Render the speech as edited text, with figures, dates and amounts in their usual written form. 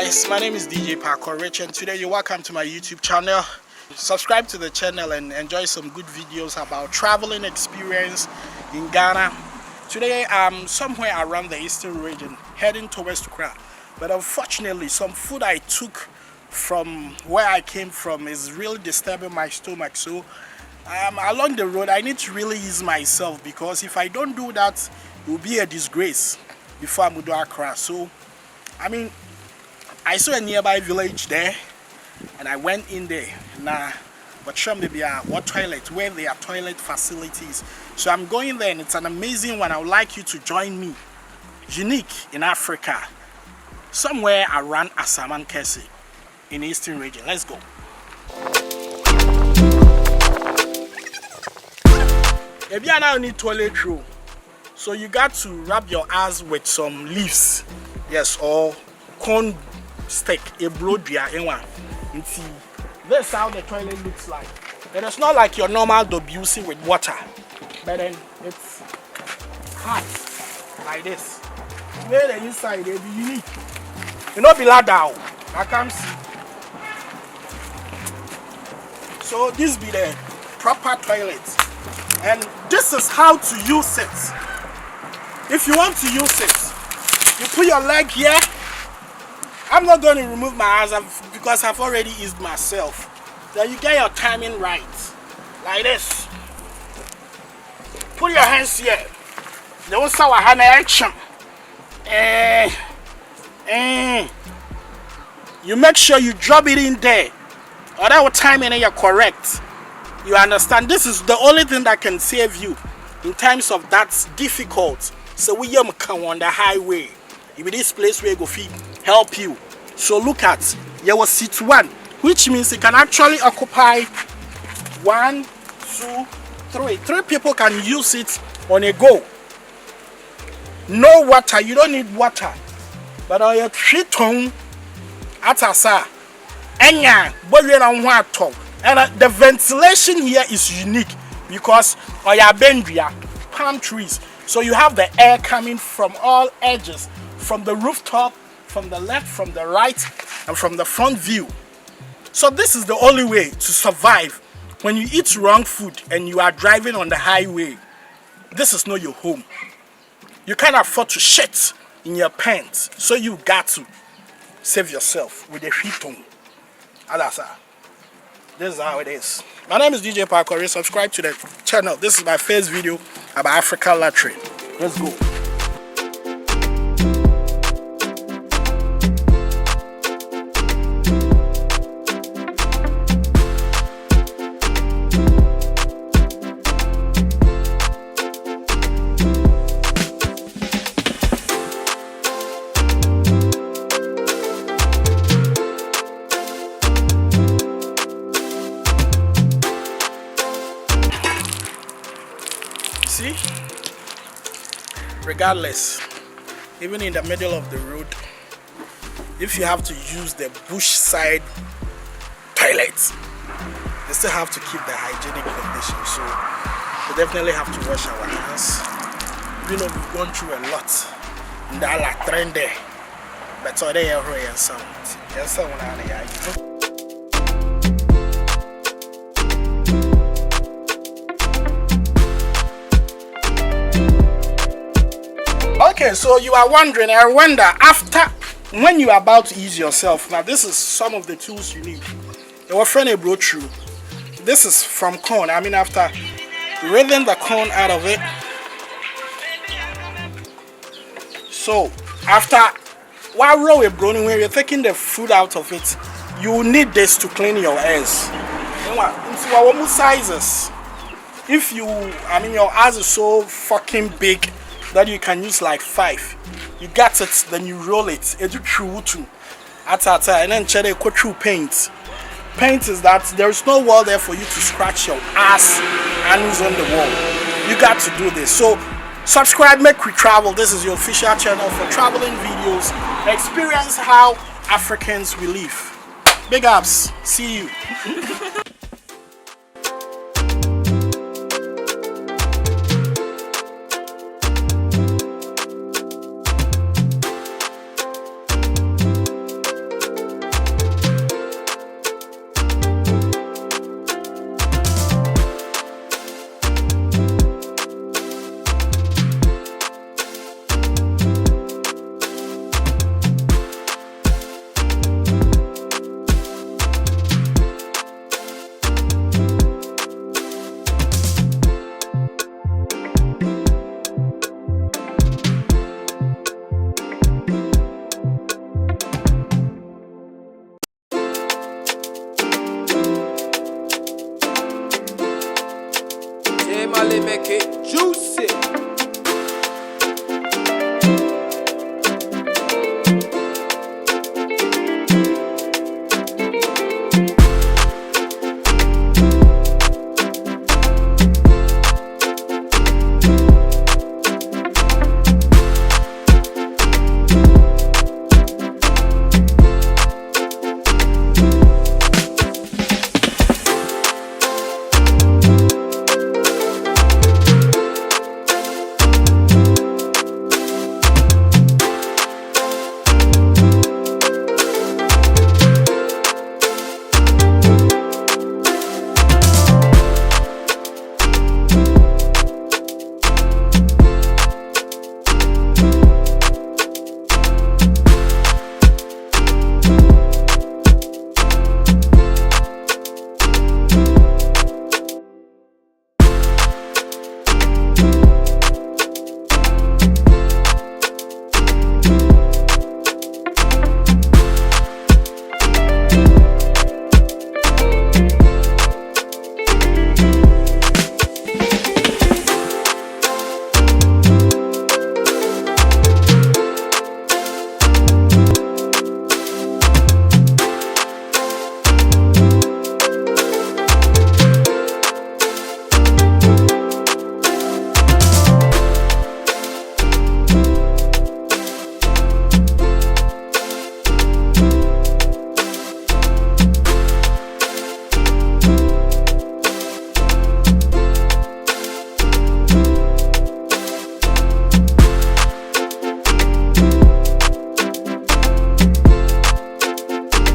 guys, my name is DJ Parkour Rich, and today you're welcome to my YouTube channel. Subscribe to the channel and enjoy some good videos about traveling experience in Ghana. Today I'm somewhere around the eastern region heading towards Accra, but unfortunately some food I took from where I came from is really disturbing my stomach. So along the road I need to really ease myself, because if I don't do that it will be a disgrace before I move to Accra. So I saw a nearby village there and I went in there. Now, but show me what toilet, where there are toilet facilities. So I'm going there and it's an amazing one. I would like you to join me. Unique in Africa, somewhere around Asaman Kese in the eastern region. Let's go. If you now need toilet roll, so you got to rub your ass with some leaves, yes, or corn stick, a broadria, and see. This is how the toilet looks like. It is not like your normal WC with water, but then it's hot like this. Where the inside they be unique. You know, be ladder. I can't see. So this be the proper toilet, and this is how to use it. If you want to use it, you put your leg here. I'm not going to remove my hands because I've already eased myself. Then you get your timing right, like this. Put your hands here. Don't say what hand action. You make sure you drop it in there, or that will timing you're correct. You understand? This is the only thing that can save you in times of that's difficult. So we come on the highway. If this place where you go feed help you. So look at your seat 1, which means it can actually occupy 1, 2, 3. 3 people can use it on a go. No water, you don't need water. But on your 3 ton atasa, and the ventilation here is unique because on your bendria, palm trees. So you have the air coming from all edges, from the rooftop, from the left, from the right, and from the front view. So this is the only way to survive when you eat wrong food and you are driving on the highway. This is not your home. You can't afford to shit in your pants, so you got to save yourself with a heaton. This is how it is. My name is DJ Parkour. Subscribe to the channel. This is my first video about African latrine. Let's go. See, regardless, even in the middle of the road, if you have to use the bush side toilet, you still have to keep the hygienic condition. So we definitely have to wash our hands. You know, we've gone through a lot in that trend there, but so they are here sound. Yes, I Okay, so you are wondering, I wonder, after, when you are about to ease yourself, now this is some of the tools you need. Your friend brought through. This is from corn. After ridding the corn out of it. So, after while row a browning, when you're taking the food out of it, you need this to clean your ass. Into our sizes. If you, your ass is so fucking big that you can use like 5. You got it, then you roll it. It's true too. And then check it through paint. Paint is that there is no wall there for you to scratch your ass and who's on the wall. You got to do this. So subscribe, make we travel. This is your official channel for traveling videos. Experience how Africans will live. Big ups. See you.